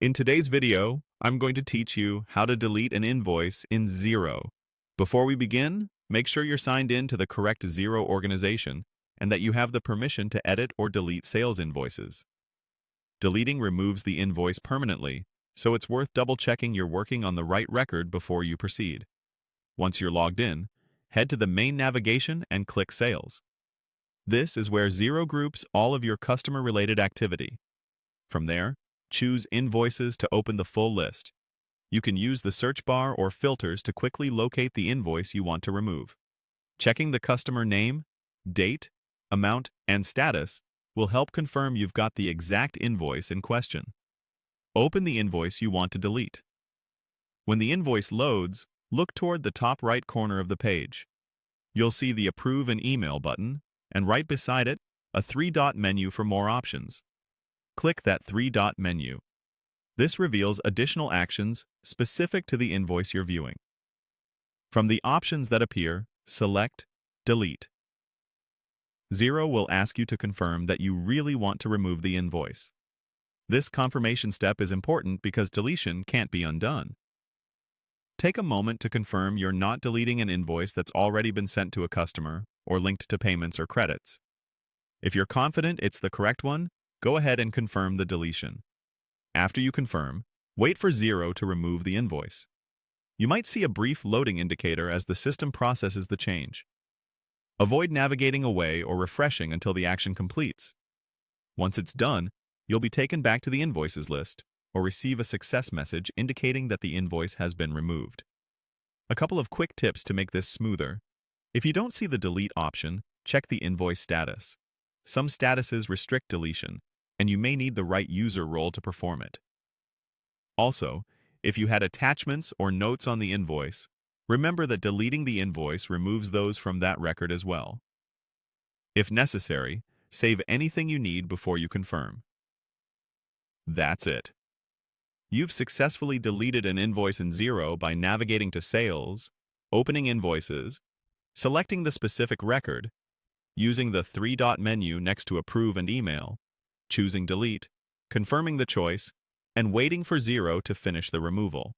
In today's video, I'm going to teach you how to delete an invoice in Xero. Before we begin, make sure you're signed in to the correct Xero organization and that you have the permission to edit or delete sales invoices. Deleting removes the invoice permanently, so it's worth double-checking you're working on the right record before you proceed. Once you're logged in, head to the main navigation and click Sales. This is where Xero groups all of your customer-related activity. From there, choose Invoices to open the full list. You can use the search bar or filters to quickly locate the invoice you want to remove. Checking the customer name, date, amount, and status will help confirm you've got the exact invoice in question. Open the invoice you want to delete. When the invoice loads, look toward the top right corner of the page. You'll see the Approve an Email button, and right beside it, a three-dot menu for more options. Click that three-dot menu. This reveals additional actions specific to the invoice you're viewing. From the options that appear, select Delete. Xero will ask you to confirm that you really want to remove the invoice. This confirmation step is important because deletion can't be undone. Take a moment to confirm you're not deleting an invoice that's already been sent to a customer or linked to payments or credits. If you're confident it's the correct one, go ahead and confirm the deletion. After you confirm, wait for Xero to remove the invoice. You might see a brief loading indicator as the system processes the change. Avoid navigating away or refreshing until the action completes. Once it's done, you'll be taken back to the invoices list or receive a success message indicating that the invoice has been removed. A couple of quick tips to make this smoother. If you don't see the delete option, check the invoice status. Some statuses restrict deletion, and you may need the right user role to perform it. Also, if you had attachments or notes on the invoice, remember that deleting the invoice removes those from that record as well. If necessary, save anything you need before you confirm. That's it. You've successfully deleted an invoice in Xero by navigating to Sales, opening Invoices, selecting the specific record, using the three-dot menu next to Approve and Email, choosing Delete, confirming the choice, and waiting for Xero to finish the removal.